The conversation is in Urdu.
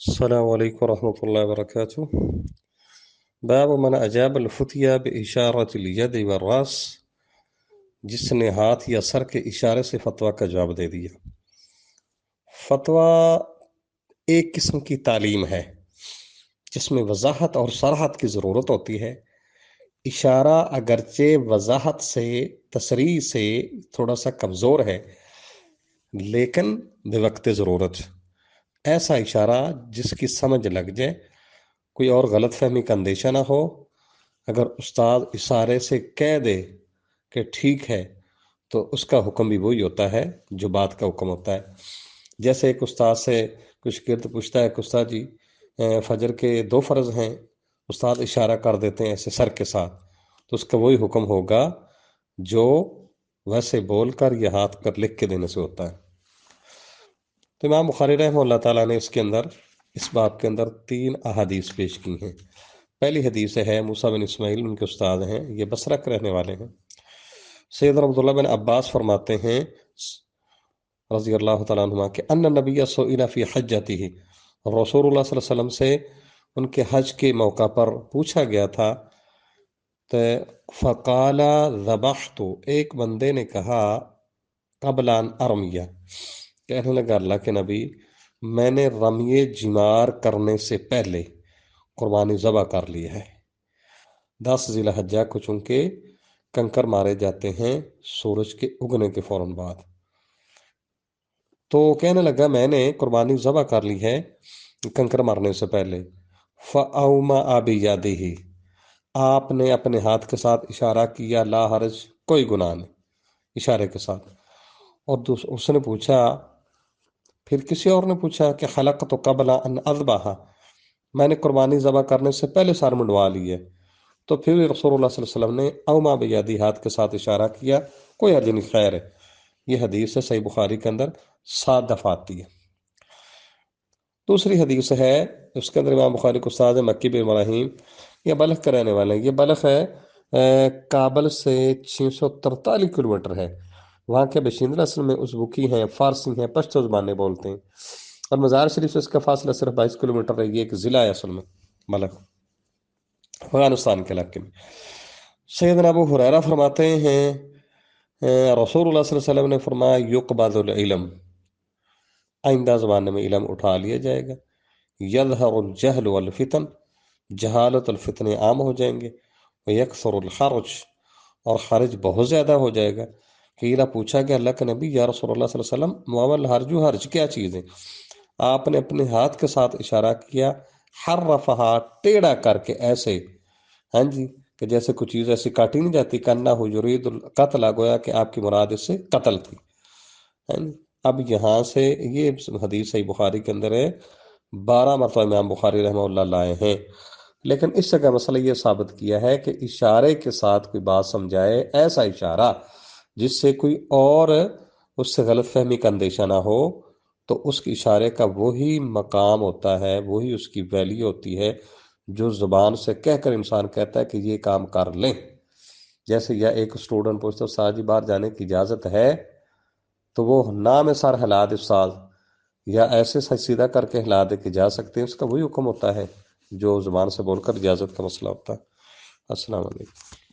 السلام علیکم ورحمۃ اللہ وبرکاتہ۔ باب من اجاب الفتیا باشارۃ الید والراس، جس نے ہاتھ یا سر کے اشارے سے فتویٰ کا جواب دے دیا۔ فتویٰ ایک قسم کی تعلیم ہے جس میں وضاحت اور صراحت کی ضرورت ہوتی ہے۔ اشارہ اگرچہ وضاحت سے تصریح سے تھوڑا سا کمزور ہے، لیکن بوقت ضرورت ایسا اشارہ جس کی سمجھ لگ جائے، کوئی اور غلط فہمی کا اندیشہ نہ ہو۔ اگر استاد اشارے سے کہہ دے کہ ٹھیک ہے تو اس کا حکم بھی وہی ہوتا ہے جو بات کا حکم ہوتا ہے۔ جیسے ایک استاد سے کچھ گرد پوچھتا ہے کہ استاد جی فجر کے 2 فرض ہیں، استاد اشارہ کر دیتے ہیں ایسے سر کے ساتھ، تو اس کا وہی حکم ہوگا جو ویسے بول کر یا ہاتھ کر لکھ کے دینے سے ہوتا ہے۔ تو امام بخاری رحمہ اللہ تعالیٰ نے اس باب کے اندر 3 احادیث پیش کی ہیں۔ پہلی حدیث ہے موسیٰ بن اسماعیل، ان کے استاد ہیں، یہ بصرہ کے رہنے والے ہیں۔ سید عبداللہ بن عباس فرماتے ہیں رضی اللہ تعالیٰ عنہ کہ ان نبی سئل فی حجتہ، رسول اللہ صلی اللہ علیہ وسلم سے ان کے حج کے موقع پر پوچھا گیا تھا، تو فقال ذبحت، ایک بندے نے کہا قبل ان ارمیہ، کہنے لگا اللہ کے نبی میں نے رمی جمار کرنے سے پہلے قربانی ذبح کر لی ہے۔ 10 ذی الحجہ کو چونکہ کنکر مارے جاتے ہیں سورج کے اگنے کے فوراً بعد، تو کہنے لگا میں نے قربانی ذبح کر لی ہے کنکر مارنے سے پہلے۔ فَأَوْمَأَ بِيَدِهِ، آپ نے اپنے ہاتھ کے ساتھ اشارہ کیا، لا حرج، کوئی گناہ نہیں، اشارے کے ساتھ۔ اور اس نے پوچھا، پھر کسی اور نے پوچھا کہ خلقت قبل ان اذبح، میں نے قربانی ذبح کرنے سے پہلے سر منڈوا لی ہے، تو پھر رسول اللہ صلی اللہ علیہ وسلم نے اوما بیادی، ہاتھ کے ساتھ اشارہ کیا، کوئی حرج نہیں، خیر ہے۔ یہ حدیث ہے صحیح بخاری کے اندر 7 دفعہ آتی ہے۔ دوسری حدیث ہے اس کے اندر امام بخاری کو استاد مکی بن ابراہیم، یہ بلخ کا رہنے والے ہیں، یہ بلخ ہے کابل سے 643 کلومیٹر ہے۔ وہاں کے باشندے اصل میں ازبکی ہیں، فارسی ہیں، پشتو زبانیں بولتے ہیں، اور مزار شریف سے اس کا فاصلہ صرف 22 کلومیٹر ہے۔ یہ ایک ضلع ہے اصل میں بلخ، افغانستان کے علاقے میں۔ سیدنا ابو ہریرہ فرماتے ہیں رسول اللہ صلی اللہ علیہ وسلم نے فرمایا یقبض العلم، آئندہ زمانے میں علم اٹھا لیا جائے گا۔ یظہر الجہل والفتن، جہالت الفتنے عام ہو جائیں گے۔ ویکثر الحرج، اور حرج بہت زیادہ ہو جائے گا۔ قیلہ، پوچھا کہ اللہ کے نبی یا رسول اللہ صلی اللہ علیہ وسلم معامل حرج، حرج کیا چیز ہے؟ آپ نے اپنے ہاتھ کے ساتھ اشارہ کیا، حرفہا، ٹیڑھا کر کے، ایسے، ہاں جی، کہ جیسے کوئی چیز ایسی کاٹی نہیں جاتی، کنا ہو یرید القتل، گویا کہ آپ کی مراد اس سے قتل تھی۔ اب یہاں سے یہ حدیث صحیح بخاری کے اندر ہے، 12 مرتبہ امام بخاری رحمہ اللہ لائے ہیں، لیکن اس جگہ مسئلہ یہ ثابت کیا ہے کہ اشارے کے ساتھ کوئی بات سمجھائے، ایسا اشارہ جس سے کوئی اور اس سے غلط فہمی کا اندیشہ نہ ہو، تو اس کے اشارے کا وہی مقام ہوتا ہے، وہی اس کی ویلیو ہوتی ہے جو زبان سے کہہ کر انسان کہتا ہے کہ یہ کام کر لیں۔ جیسے یا ایک اسٹوڈنٹ پوچھتا ہے استاد جی باہر جانے کی اجازت ہے، تو وہ نام سر ہلا دے استاد، یا ایسے سیدھا کر کے ہلا دے کہ جا سکتے ہیں، اس کا وہی حکم ہوتا ہے جو زبان سے بول کر اجازت کا مسئلہ ہوتا ہے۔ السلام علیکم۔